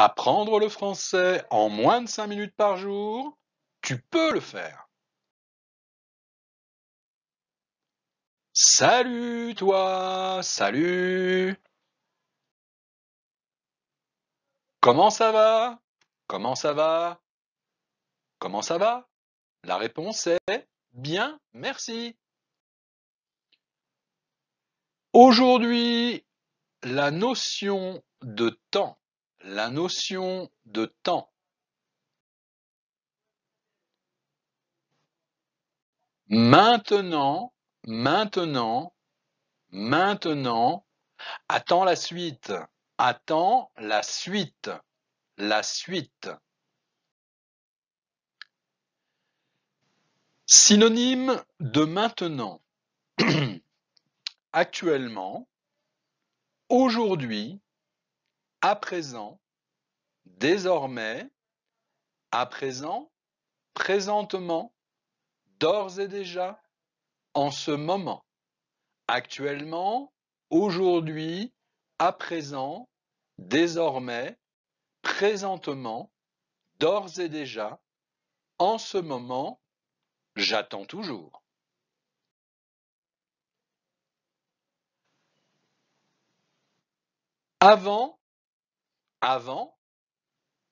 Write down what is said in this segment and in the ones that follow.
Apprendre le français en moins de 5 minutes par jour, tu peux le faire. Salut toi, salut. Comment ça va? Comment ça va? Comment ça va? La réponse est bien, merci. Aujourd'hui, la notion de temps. La notion de temps. Maintenant, maintenant, maintenant. Attends la suite. Attends la suite. La suite. Synonyme de maintenant. Actuellement, aujourd'hui, à présent, désormais, à présent, présentement, d'ores et déjà, en ce moment. Actuellement, aujourd'hui, à présent, désormais, présentement, d'ores et déjà, en ce moment, j'attends toujours. Avant, avant,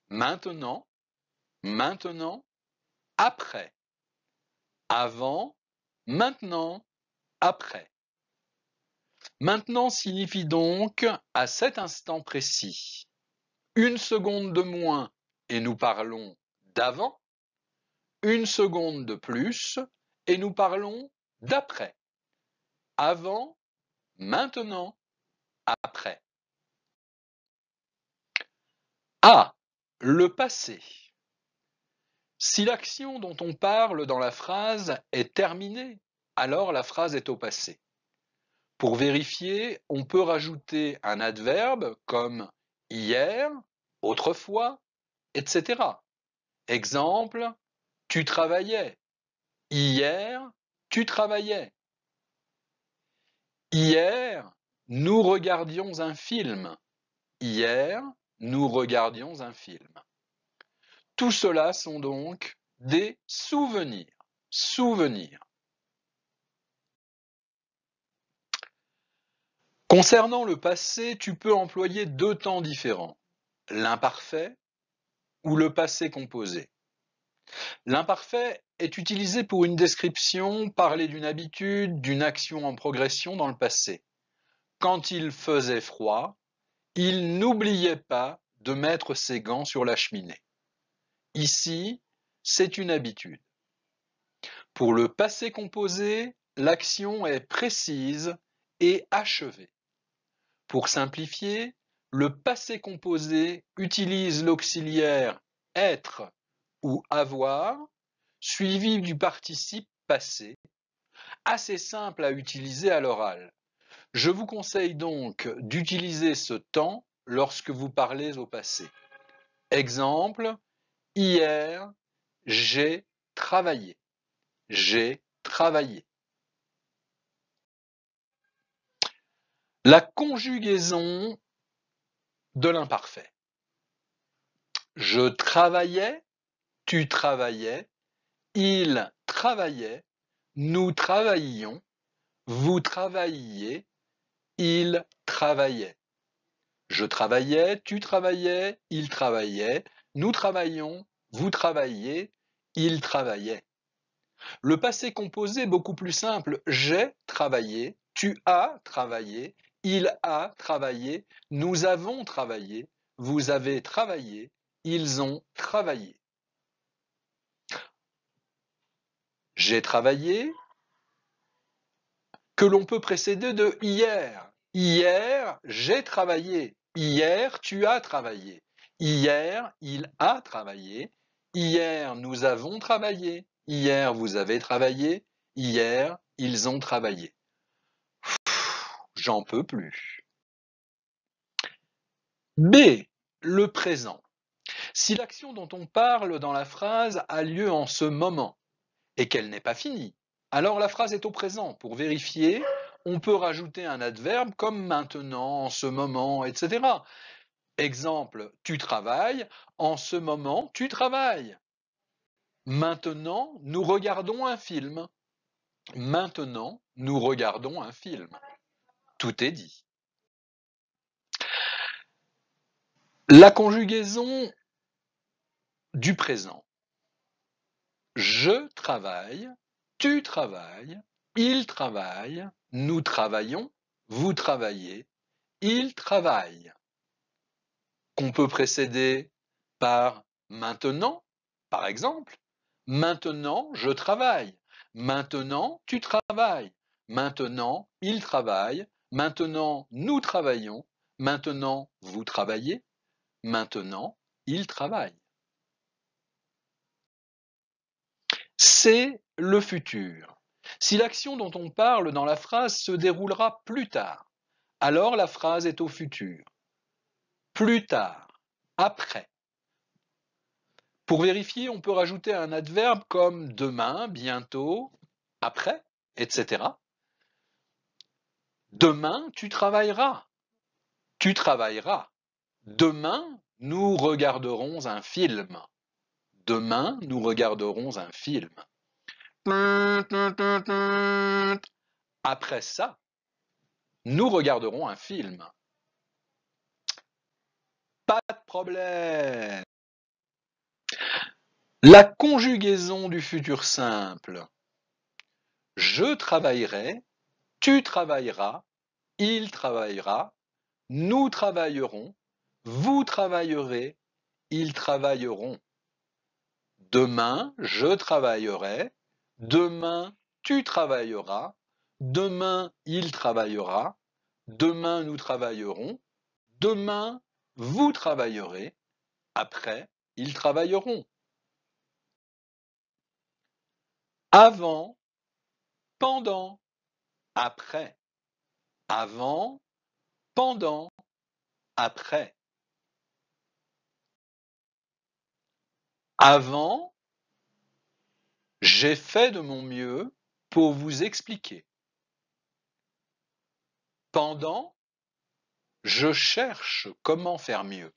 maintenant, maintenant, après. Avant, maintenant, après. Maintenant signifie donc à cet instant précis. Une seconde de moins et nous parlons d'avant. Une seconde de plus et nous parlons d'après. Avant, maintenant, après. A. Le passé. Si l'action dont on parle dans la phrase est terminée, alors la phrase est au passé. Pour vérifier, on peut rajouter un adverbe comme hier, autrefois, etc. Exemple, tu travaillais. Hier, tu travaillais. Hier, nous regardions un film. Hier, nous regardions un film. Tout cela sont donc des souvenirs. Souvenirs. Concernant le passé, tu peux employer deux temps différents, l'imparfait ou le passé composé. L'imparfait est utilisé pour une description, parler d'une habitude, d'une action en progression dans le passé. Quand il faisait froid, il n'oubliait pas de mettre ses gants sur la cheminée. Ici, c'est une habitude. Pour le passé composé, l'action est précise et achevée. Pour simplifier, le passé composé utilise l'auxiliaire être ou avoir, suivi du participe passé, assez simple à utiliser à l'oral. Je vous conseille donc d'utiliser ce temps lorsque vous parlez au passé. Exemple, hier, j'ai travaillé. J'ai travaillé. La conjugaison de l'imparfait. Je travaillais, tu travaillais, il travaillait, nous travaillions, vous travailliez, il travaillait. Je travaillais, tu travaillais, il travaillait, nous travaillions, vous travailliez, il travaillait. Le passé composé est beaucoup plus simple. J'ai travaillé, tu as travaillé, il a travaillé, nous avons travaillé, vous avez travaillé, ils ont travaillé. J'ai travaillé, que l'on peut précéder de hier. Hier, j'ai travaillé. Hier, tu as travaillé. Hier, il a travaillé. Hier, nous avons travaillé. Hier, vous avez travaillé. Hier, ils ont travaillé. J'en peux plus. B. Le présent. Si l'action dont on parle dans la phrase a lieu en ce moment et qu'elle n'est pas finie, alors la phrase est au présent. Pour vérifier, on peut rajouter un adverbe comme maintenant, en ce moment, etc. Exemple, tu travailles, en ce moment, tu travailles. Maintenant, nous regardons un film. Maintenant, nous regardons un film. Tout est dit. La conjugaison du présent. Je travaille, tu travailles, il travaille, nous travaillons, vous travaillez, il travaille. Qu'on peut précéder par maintenant, par exemple. Maintenant, je travaille. Maintenant, tu travailles. Maintenant, il travaille. Maintenant, nous travaillons. Maintenant, vous travaillez. Maintenant, il travaille. C'est le futur. Si l'action dont on parle dans la phrase se déroulera plus tard, alors la phrase est au futur. Plus tard, après. Pour vérifier, on peut rajouter un adverbe comme demain, bientôt, après, etc. Demain, tu travailleras. Tu travailleras. Demain, nous regarderons un film. Demain, nous regarderons un film. Après ça, nous regarderons un film. Pas de problème. La conjugaison du futur simple. Je travaillerai, tu travailleras, il travaillera, nous travaillerons, vous travaillerez, ils travailleront. Demain, je travaillerai, demain, tu travailleras, demain, il travaillera, demain, nous travaillerons, demain, vous travaillerez, après, ils travailleront. Avant, pendant, après. Avant, pendant, après. Avant, j'ai fait de mon mieux pour vous expliquer. Pendant, je cherche comment faire mieux.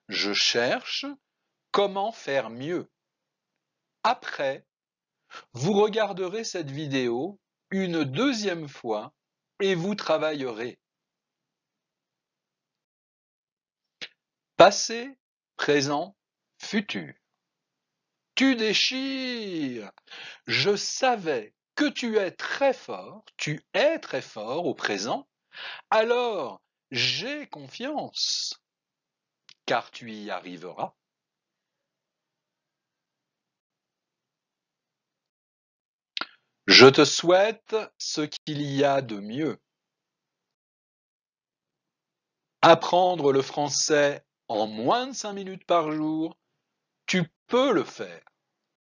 Je cherche comment faire mieux. Après, vous regarderez cette vidéo une deuxième fois et vous travaillerez. Passé, présent, futur. Tu déchires. Je savais que tu es très fort au présent, alors j'ai confiance, car tu y arriveras. Je te souhaite ce qu'il y a de mieux. Apprendre le français en moins de 5 minutes par jour, tu peux le faire.